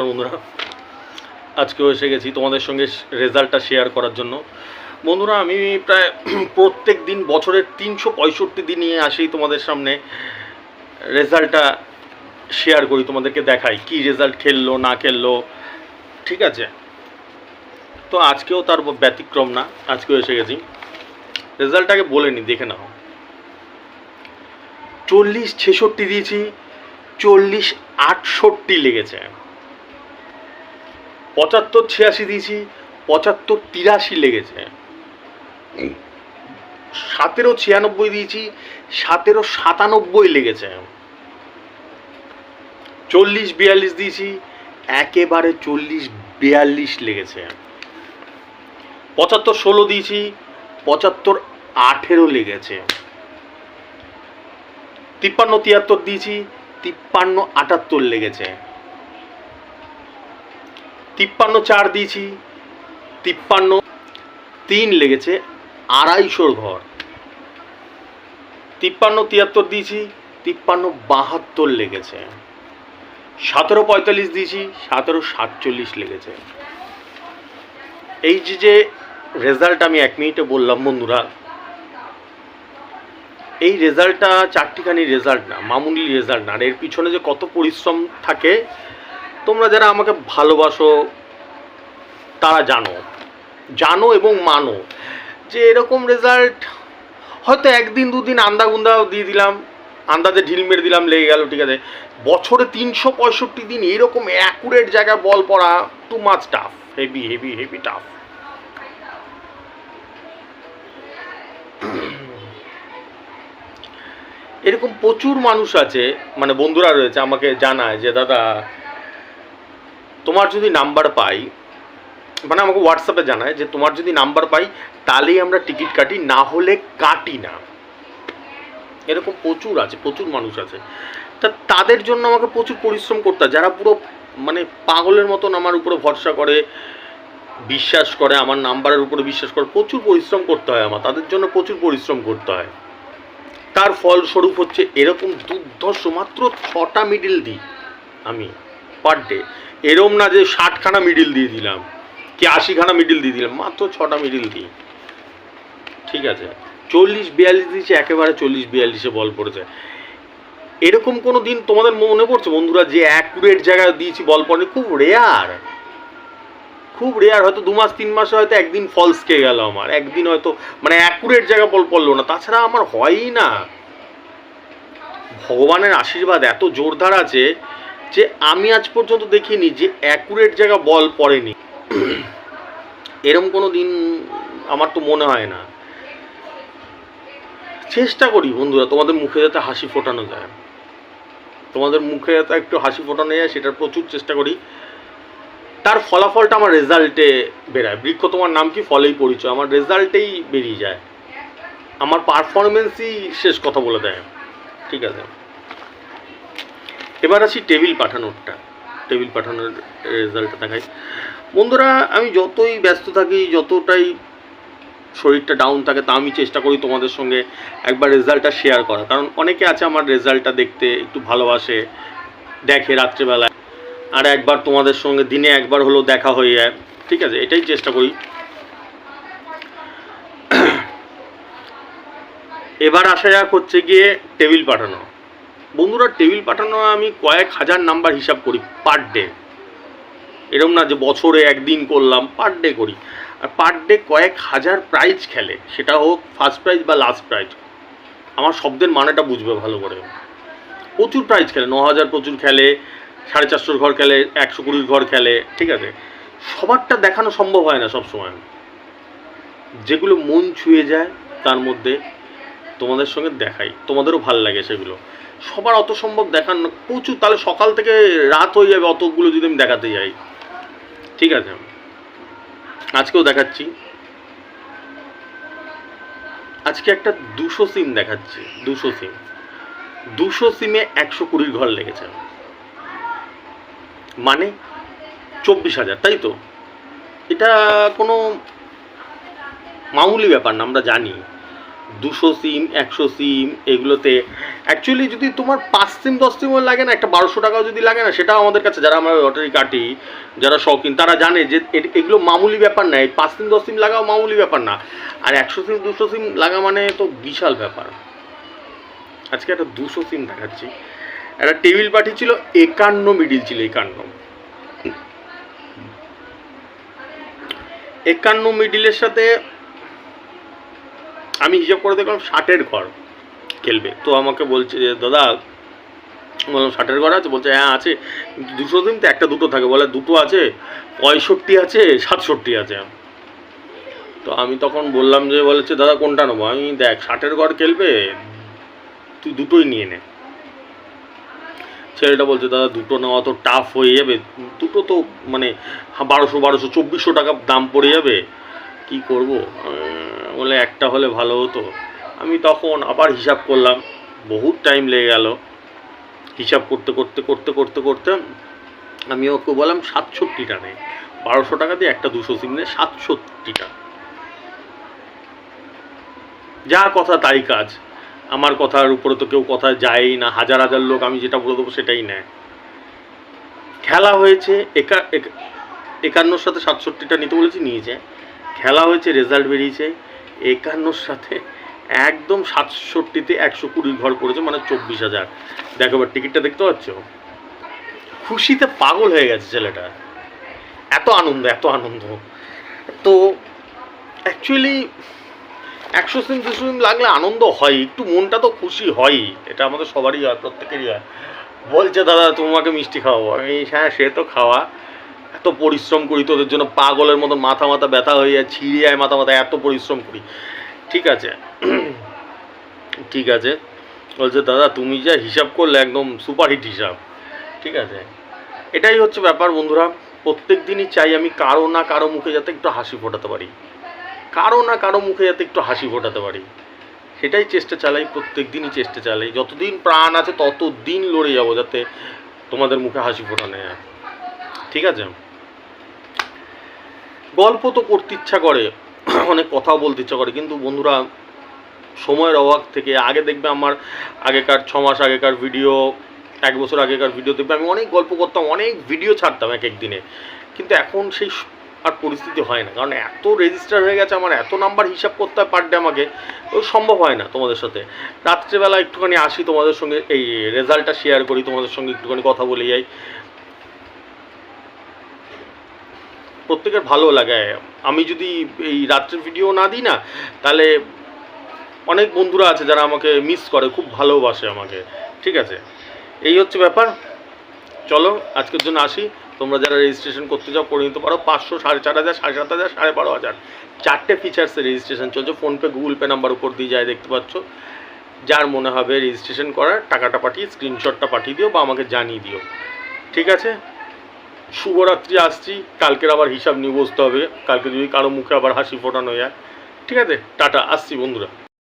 নমস্কার বন্ধুরা, আজকেও এসে গেছি তোমাদের সঙ্গে রেজাল্টটা শেয়ার করার জন্য। বন্ধুরা, আমি প্রায় প্রত্যেক দিন বছরের 365 দিন নিয়ে আসি তোমাদের সামনে, রেজাল্টটা শেয়ার করি, তোমাদেরকে দেখাই কি রেজাল্ট খেললো না খেললো। ঠিক আছে, তো আজকেও তার ব্যতিক্রম না, আজকেও এসে গেছি। রেজাল্টটাকে বলে নি, দেখে নাও। 40-66 দিয়েছি, 40-68 লেগেছে। 75-86 দিয়েছি, 75-83 লেগেছে। 17-96 দিয়েছি, 17-97 লেগেছে। 40-42 দিয়েছি, একেবারে 40-42 লেগেছে। 75-16 দিয়েছি, 75-18 লেগেছে। 53-73 দিয়েছি, 53-78 লেগেছে। 53-4 দিয়েছি, 53-3 লেগেছে, 250 ঘর। 53-73 দিয়েছি, 53-72 লেগেছে। 17-45 দিয়েছি, 17-47 লেগেছে। এই যে রেজাল্ট আমি 1 মিনিটে বললাম বন্ধুরা, এই রেজাল্টটা চারটিখানি রেজাল্ট না, মামুলি রেজাল্ট না। আর এর পিছনে যে কত পরিশ্রম থাকে, তোমরা যারা আমাকে ভালোবাসো তারা জানো এবং মানো যে এরকম রেজাল্ট হয়তো একদিন দুদিন আন্দাগুন্দাও দিয়ে দিলাম, আন্দাজে ঢিল মেরে দিলাম, লেগে গেল, ঠিক আছে। বছরে 365 দিন এরকম অ্যাকুরেট জায়গায় বল পড়া too much tough, heavy heavy heavy tough. এরকম প্রচুর মানুষ আছে, মানে বন্ধুরা রয়েছে, আমাকে জানায় যে দাদা তোমার যদি নাম্বার পাই, মানে আমাকে হোয়াটসঅ্যাপে জানায় যে তোমার যদি নাম্বার পাই তাহলেই আমরা টিকিট কাটি, না হলে কাটি না। এরকম প্রচুর আছে, প্রচুর মানুষ আছে। তা তাদের জন্য আমাকে প্রচুর পরিশ্রম করতে হয়, যারা পুরো মানে পাগলের মতন আমার উপরে ভরসা করে, বিশ্বাস করে, আমার নাম্বারের উপরে বিশ্বাস করে। প্রচুর পরিশ্রম করতে হয় আমার, তাদের জন্য প্রচুর পরিশ্রম করতে হয়। তার ফলস্বরূপ হচ্ছে এরকম দুর্ধর্ষ, মাত্র 6টা মিডিল দিই আমি পার ডে। এরম না যে 60খানা মিডিল দিয়ে দিলাম কি 80খানা মিডিল দিয়ে দিলাম, মাত্র 6টা মিডিল দিই। ঠিক আছে, 40-42 দিয়েছে, একেবারে 40-42-এ বল পড়েছে। এরকম কোনো দিন তোমাদের মনে পড়ছে বন্ধুরা যে অ্যাকুরেট জায়গায় দিয়েছি বল পড়ে? খুব রেয়ার, খুব রেয়ার। হয়তো 2 মাস 3 মাসে হয়তো একদিন ফলস খেয়ে গেল আমার, একদিন হয়তো মানে অ্যাকুরেট জায়গা বল পড়লো না, তাছাড়া আমার হয়ই না। ভগবানের আশীর্বাদ এত জোরদার আছে যে আমি আজ পর্যন্ত দেখিনি যে অ্যাকুরেট জায়গা বল পড়েনি। এরম কোনো দিন আমার তো মনে হয় না। চেষ্টা করি বন্ধুরা তোমাদের মুখে যাতে হাসি ফোটানো যায়, তোমাদের মুখে যাতে একটু হাসি ফোটানো যায়, সেটার প্রচুর চেষ্টা করি। তার ফলাফলটা আমার রেজাল্টে বেরায়। বৃক্ষ তোমার নাম কি, ফলেই পরিচয়, আমার রেজাল্টেই বেরিয়ে যায়, আমার পারফরমেন্সই শেষ কথা বলে দেয়। ঠিক আছে, এবার আসি টেবিল পাঠানোরটা। টেবিল পাঠানোর রেজাল্টটা দেখাই বন্ধুরা। আমি যতই ব্যস্ত থাকি, যতটাই শরীরটা ডাউন থাকে, তা আমি চেষ্টা করি তোমাদের সঙ্গে একবার রেজাল্টটা শেয়ার করা। কারণ অনেকে আছে আমার রেজাল্টটা দেখতে একটু ভালোবাসে, দেখে রাত্রেবেলায়, আর একবার তোমাদের সঙ্গে দিনে একবার হলেও দেখা হয়ে যায়। ঠিক আছে, এটাই চেষ্টা করি। এবার আসা যাক হচ্ছে গিয়ে টেবিল পাঠানো। বন্ধুরা, টেবিল পাঠানো আমি কয়েক হাজার নাম্বার হিসাব করি পার ডে। এরকম না যে বছরে একদিন করলাম, পার ডে করি। আর পার ডে কয়েক হাজার প্রাইজ খেলে, সেটা হোক ফার্স্ট প্রাইজ বা লাস্ট প্রাইজ। আমার শব্দের মানেটা বুঝবে ভালো করে। প্রচুর প্রাইজ খেলে, 9000 প্রচুর খেলে, 450 ঘর খেলে, 120 ঘর খেলে। ঠিক আছে, সবারটা দেখানো সম্ভব হয় না সবসময়। যেগুলো মন ছুঁয়ে যায় তার মধ্যে তোমাদের সঙ্গে দেখাই, তোমাদেরও ভাল লাগে সেগুলো। সবার অত সম্ভব দেখানো প্রচুর, তাহলে সকাল থেকে রাত হয়ে যাবে অতগুলো যদি আমি দেখাতে যাই। ঠিক আছে, আজকেও দেখাচ্ছি। আজকে একটা 200 সিম দেখাচ্ছি। 200 সিমে 120 ঘর লেগেছে, মানে 24,000, তাই তো? এটা কোনো মামুলি ব্যাপার না, আমরা জানি। 200 সিম 100 সিম এগুলোতে অ্যাকচুয়ালি যদি তোমার 5 সিম 10 সিমও লাগে না, একটা 1200 টাকাও যদি লাগে না, সেটাও আমাদের কাছে যারা আমরা লটারি কাটি, যারা শৌখিন তারা জানে যে এগুলো মামুলি ব্যাপার না। 5 সিম 10 সিম লাগাও মামুলি ব্যাপার না, আর 100 সিম 200 সিম লাগা মানে তো বিশাল ব্যাপার। আজকে একটা 200 সিম দেখাচ্ছি। একটা টেবিল পার্টি ছিল, 51 মিডিল ছিল, 51 মিডিলের সাথে আমি হিসাব করে দেখলাম 60-এর ঘর খেলবে। তো আমাকে বলছে যে দাদা, বললাম 60-এর ঘর আছে? বলছে হ্যাঁ আছে, কিন্তু 200 সিম তো একটা দুটো থাকে। বলে দুটো আছে, 65 আছে, 67 আছে। তো আমি তখন বললাম যে, বলেছে দাদা কোনটা নেবো? আমি দেখ 60-এর ঘর খেলবে, তুই দুটোই নিয়ে নে। ছেলেটা বলছে দাদা দুটো নেওয়া তো টাফ হয়ে যাবে, দুটো তো মানে 1200 2400 টাকা দাম পড়ে যাবে, কি করব? বলে একটা হলে ভালো হতো। আমি তখন আবার হিসাব করলাম, বহুত টাইম লেগে গেল হিসাব করতে করতে করতে করতে করতে। আমি ওকে বললাম 67টা নেই, 1200 টাকা দিয়ে একটা 200 সিম নেই, 67টা। যা কথা তাই কাজ, আমার কথার উপরে তো কেউ কথা যায়ই না। হাজার হাজার লোক আমি যেটা বলে দেবো সেটাই নেয়। খেলা হয়েছে 51-র সাথে 67টা নিতে বলেছি, নিয়েছে। খেলা হয়েছে, রেজাল্ট বেরিয়েছে, 51-র সাথে একদম 67তে 120 ঘর পড়েছে, মানে 24,000। দেখো এবার টিকিটটা দেখতে পাচ্ছ, খুশিতে পাগল হয়ে গেছে ছেলেটা, এত আনন্দ এত আনন্দ। তো অ্যাকচুয়ালি 100 সিম 200 সিম লাগলে আনন্দ হয়, একটু মনটা তো খুশি হয়ই, এটা আমাদের সবারই হয়, প্রত্যেকেরই হয়। বলছে দাদা তোমাকে মিষ্টি খাওয়াবো। আমি হ্যাঁ সে তো খাওয়া, এত পরিশ্রম করি তোদের জন্য, পাগলের মতো মাথা মাথা ব্যথা হয়ে যায়, ছিঁড়ে যায় মাথা মাথা, এত পরিশ্রম করি। ঠিক আছে ঠিক আছে। বলছে দাদা তুমি যা হিসাব করলে একদম সুপারহিট হিসাব। ঠিক আছে, এটাই হচ্ছে ব্যাপার বন্ধুরা। প্রত্যেক দিনই চাই আমি কারো না কারো মুখে যাতে একটু হাসি ফোটাতে পারি, কারো না কারো মুখে যাতে একটু হাসি ফোটাতে পারি, সেটাই চেষ্টা চালাই, প্রত্যেক দিনই চেষ্টা চালাই। যতদিন প্রাণ আছে ততদিন লড়ে যাবো যাতে তোমাদের মুখে হাসি ফোটানো যায়। ঠিক আছে, গল্প তো করতে ইচ্ছা করে, অনেক কথাও বলতে ইচ্ছা করে, কিন্তু বন্ধুরা সময়ের অভাব থেকে, আগে দেখবে আমার আগেকার 6 মাস আগেকার ভিডিও, 1 বছর আগেকার ভিডিও দেখবে আমি অনেক গল্প করতাম, অনেক ভিডিও ছাড়তাম এক এক দিনে। কিন্তু এখন সেই আর পরিস্থিতি হয় না, কারণ এত রেজিস্টার হয়ে গেছে আমার, এত নাম্বার হিসাব করতে হয় পার ডে, আমাকে ওই সম্ভব হয় না তোমাদের সাথে। রাত্রেবেলা একটুখানি আসি তোমাদের সঙ্গে, এই রেজাল্টটা শেয়ার করি তোমাদের সঙ্গে, একটুখানি কথা বলে যাই, প্রত্যেকের ভালো লাগে। আমি যদি এই রাত্রের ভিডিও না দিই না, তাহলে অনেক বন্ধুরা আছে যারা আমাকে মিস করে, খুব ভালোবাসে আমাকে। ঠিক আছে, এই হচ্ছে ব্যাপার। চলো আজকের জন্য আসি। তোমরা যারা রেজিস্ট্রেশন করতে চাও করে নিতে পারো, 500, 4,500, 7,500, 12,500 চারটে ফিচার্সে রেজিস্ট্রেশন চলছে। ফোনপে গুগল পে নাম্বার উপর দিয়ে যায়, দেখতে পাচ্ছ। যার মনে হবে রেজিস্ট্রেশন করার, টাকাটা পাঠিয়ে স্ক্রিনশটটা পাঠিয়ে দিও বা আমাকে জানিয়ে দিও। ঠিক আছে, শুভরাত্রি, আসছি। কালকের আবার হিসাব নিয়ে বসতে হবে, কালকে যদি কারো মুখে আবার হাসি ফোটানো যায়। ঠিক আছে, টাটা, আসছি বন্ধুরা।